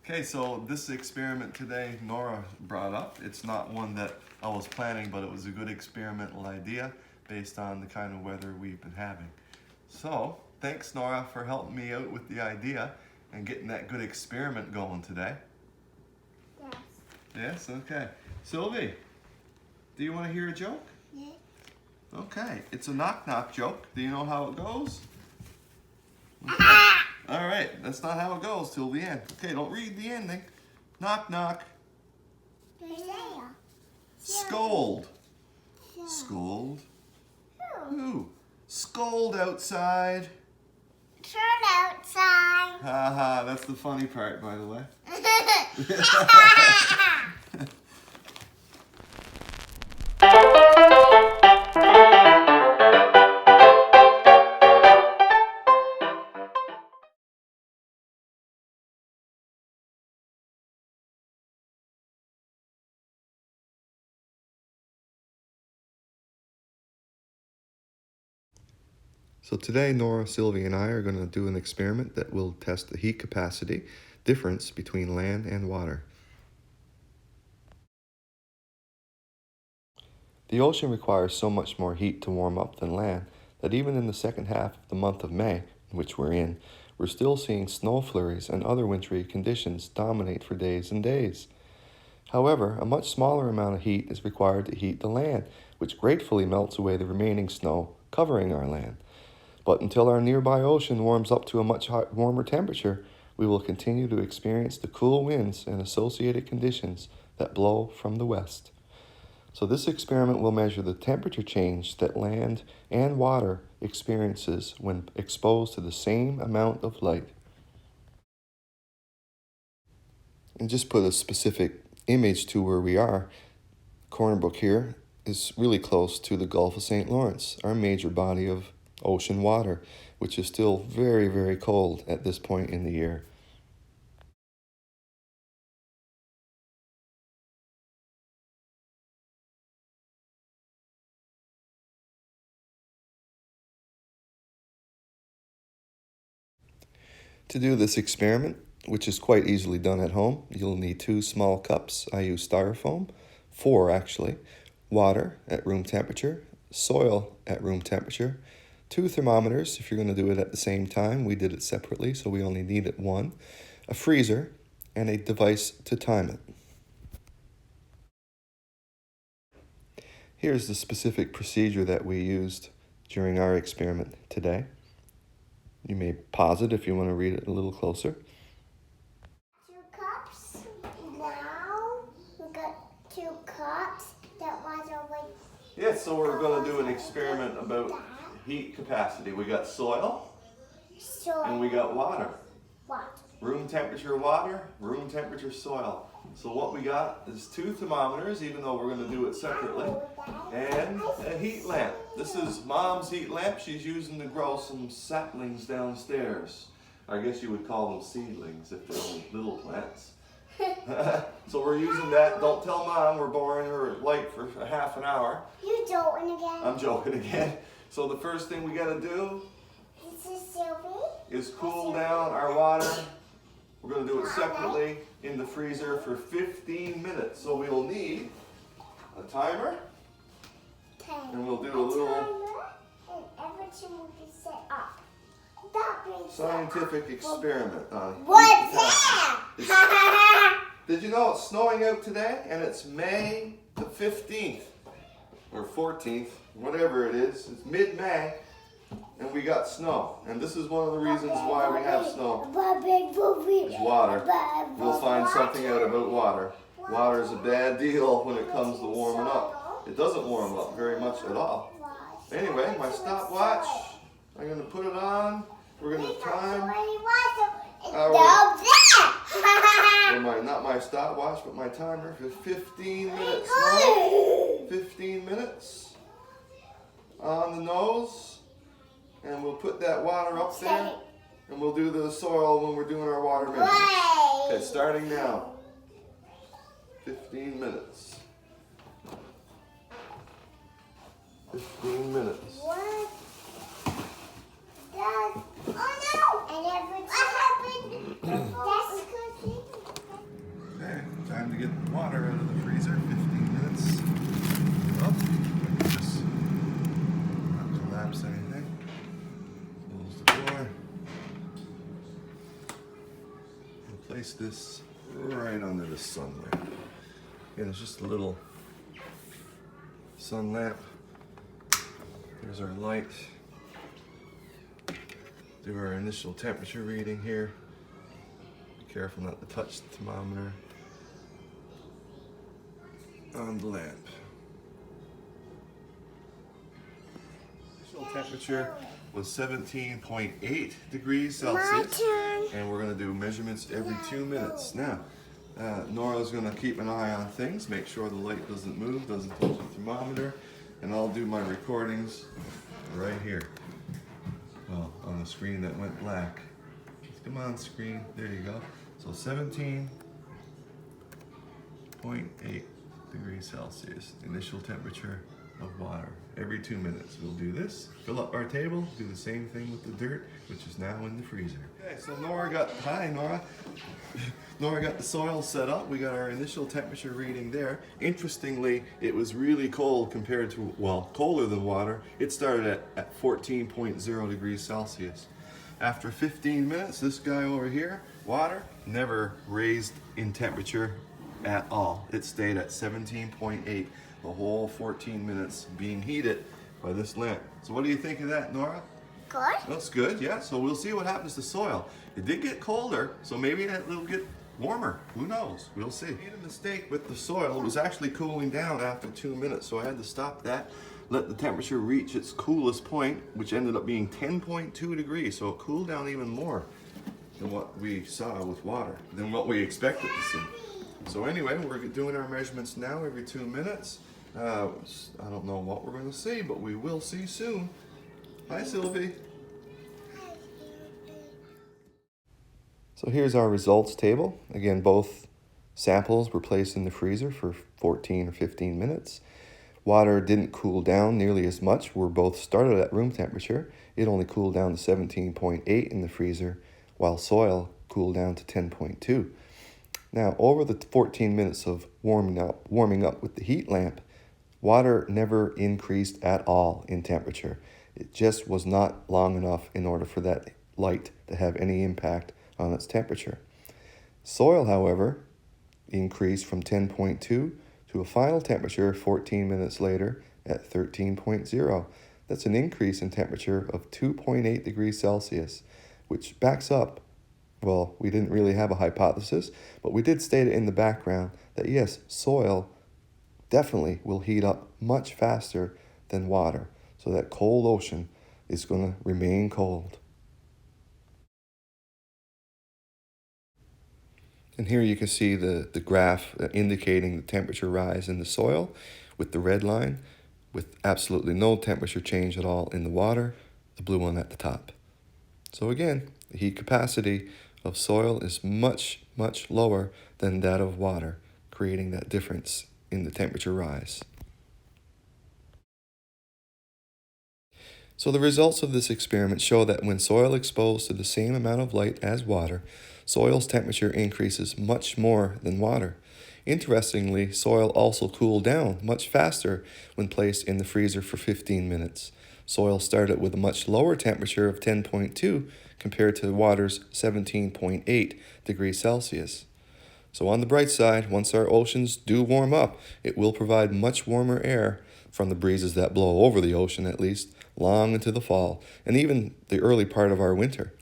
Okay, so this experiment today Nora brought up. It's not one that I was planning, but it was a good experimental idea based on the kind of weather we've been having. So, thanks Nora for helping me out with the idea and getting that good experiment going today. Yes. Yes, okay. Sylvie, do you want to hear a joke? Yes. Okay, it's a knock-knock joke. Do you know how it goes? Okay. All right, that's not how it goes till the end. Okay, don't read the ending. Knock, knock. Scold. Scold. Who? Scold outside. Turn outside. Ha, that's the funny part, by the way. So today, Nora, Sylvie, and I are going to do an experiment that will test the heat capacity difference between land and water. The ocean requires so much more heat to warm up than land that even in the second half of the month of May, which we're in, we're still seeing snow flurries and other wintry conditions dominate for days and days. However, a much smaller amount of heat is required to heat the land, which gratefully melts away the remaining snow covering our land. But until our nearby ocean warms up to a much warmer temperature, we will continue to experience the cool winds and associated conditions that blow from the west. So this experiment will measure the temperature change that land and water experiences when exposed to the same amount of light. And just put a specific image to where we are. Corner Brook here is really close to the Gulf of St. Lawrence, our major body of ocean water, which is still very, very cold at this point in the year. To do this experiment, which is quite easily done at home, you'll need 2 small cups. I use styrofoam, 4 actually, water at room temperature, soil at room temperature, 2 thermometers if you're going to do it at the same time. We did it separately, so we only needed 1, a freezer, and a device to time it. Here's the specific procedure that we used during our experiment today. You may pause it if you want to read it a little closer. 2 cups. Now we got 2 cups. That was already. Yes, so we're going to do an experiment about heat capacity. We got soil and we got water. What? Room temperature water, room temperature soil. So what we got is 2 thermometers, even though we're going to do it separately, and a heat lamp. This is Mom's heat lamp. She's using to grow some saplings downstairs. I guess you would call them seedlings if they're only little plants. So we're using that. Don't tell Mom we're borrowing her light for a half an hour. You joking again? I'm joking again. So the first thing we got to do is cool down our water. We're going to do it separately in the freezer for 15 minutes. So we'll need a timer, and we'll do a little and everything will be set up. scientific experiment on What's that? Did you know it's snowing out today, and it's May the 15th or 14th, whatever it is. It's mid-May, and we got snow. And this is one of the reasons why we have snow. Is water. We'll find something out about water. Water is a bad deal when it comes to warming up. It doesn't warm up very much at all. Anyway, my stopwatch, I'm going to put it on. We're going to time not my stopwatch, but my timer for 15 minutes. No, 15 minutes on the nose, and we'll put that water up there, and we'll do the soil when we're doing our water measurements. Okay, starting now. 15 minutes. 15 minutes. What? Dad. Oh no! And everything. What happened? That's cooking. freezer, 15 minutes. Up. Just not collapse anything. Close the door. We'll place this right under the sun lamp. And it's just a little sun lamp. Here's our light. Do our initial temperature reading here. Be careful not to touch the thermometer on the lamp. Initial temperature was 17.8 degrees Celsius. And we're going to do measurements every 2 minutes. Now, Nora's going to keep an eye on things, make sure the light doesn't move, doesn't touch the thermometer, and I'll do my recordings right here. Well, on the screen that went black. Come on, screen. There you go. So 17.8 degrees Celsius, initial temperature of water. Every 2 minutes we'll do this, fill up our table, do the same thing with the dirt, which is now in the freezer. Okay, so hi Nora. Nora got the soil set up. We got our initial temperature reading there. Interestingly, it was really cold compared to, well, colder than water. It started at 14.0 degrees Celsius. After 15 minutes, this guy over here, water, never raised in temperature at all. It stayed at 17.8 the whole 14 minutes being heated by this lamp. So what do you think of that, Nora? Good. That's good, yeah. So we'll see what happens to soil. It did get colder, so maybe it'll get warmer. Who knows? We'll see. I made a mistake with the soil. It was actually cooling down after 2 minutes, so I had to stop that, let the temperature reach its coolest point, which ended up being 10.2 degrees. So it cooled down even more than what we saw with water, than what we expected to see. So anyway, we're doing our measurements now every 2 minutes. I don't know what we're going to see, but we will see soon. Hi, Sylvie. So here's our results table. Again, both samples were placed in the freezer for 14 or 15 minutes. Water didn't cool down nearly as much. We're both started at room temperature. It only cooled down to 17.8 in the freezer, while soil cooled down to 10.2. Now, over the 14 minutes of warming up with the heat lamp, water never increased at all in temperature. It just was not long enough in order for that light to have any impact on its temperature. Soil, however, increased from 10.2 to a final temperature 14 minutes later at 13.0. That's an increase in temperature of 2.8 degrees Celsius, which backs up, well, we didn't really have a hypothesis, but we did state it in the background that yes, soil definitely will heat up much faster than water. So that cold ocean is going to remain cold. And here you can see the graph indicating the temperature rise in the soil with the red line, with absolutely no temperature change at all in the water, the blue one at the top. So again, the heat capacity of soil is much, much lower than that of water, creating that difference in the temperature rise. So the results of this experiment show that when soil exposed to the same amount of light as water, soil's temperature increases much more than water. Interestingly, soil also cooled down much faster when placed in the freezer for 15 minutes. Soil started with a much lower temperature of 10.2 compared to water's 17.8 degrees Celsius. So on the bright side, once our oceans do warm up, it will provide much warmer air from the breezes that blow over the ocean at least, long into the fall, and even the early part of our winter.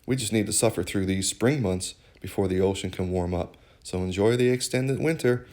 We just need to suffer through these spring months before the ocean can warm up. So enjoy the extended winter.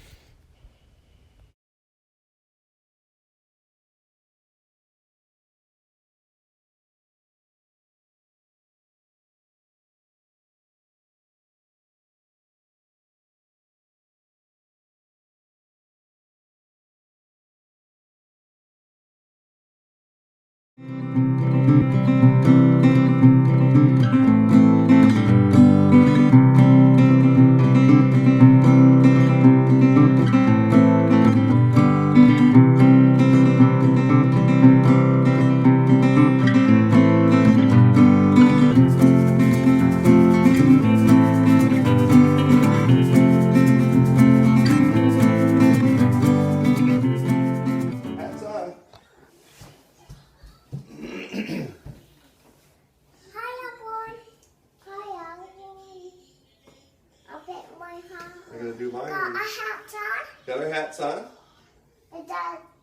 going to do mine. Got a hat on. Got our hats on?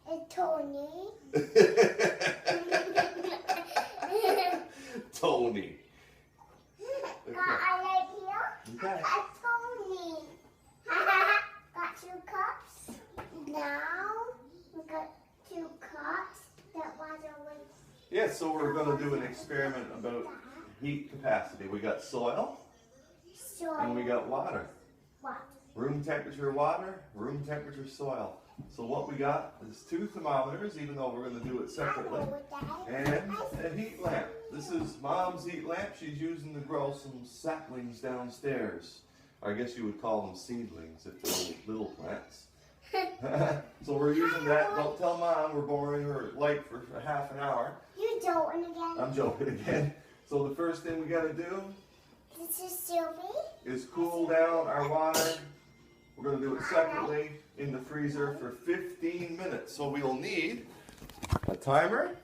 It's Tony. Tony. Got a light here. Okay. Got Tony. Got 2 cups. Now we got 2 cups. That was always. Yeah, so we're going to do an experiment about heat capacity. We got soil and we got water. What? Room temperature water, room temperature soil. So what we got is 2 thermometers, even though we're going to do it separately, and a heat lamp. This is Mom's heat lamp. She's using to grow some saplings downstairs. Or I guess you would call them seedlings if they're little plants. So we're using that. Don't tell Mom we're borrowing her light for half an hour. You joking again? I'm joking again. So the first thing we got to do This is Sylvie. is cool down our water. We're going to do it separately in the freezer for 15 minutes. So we'll need a timer.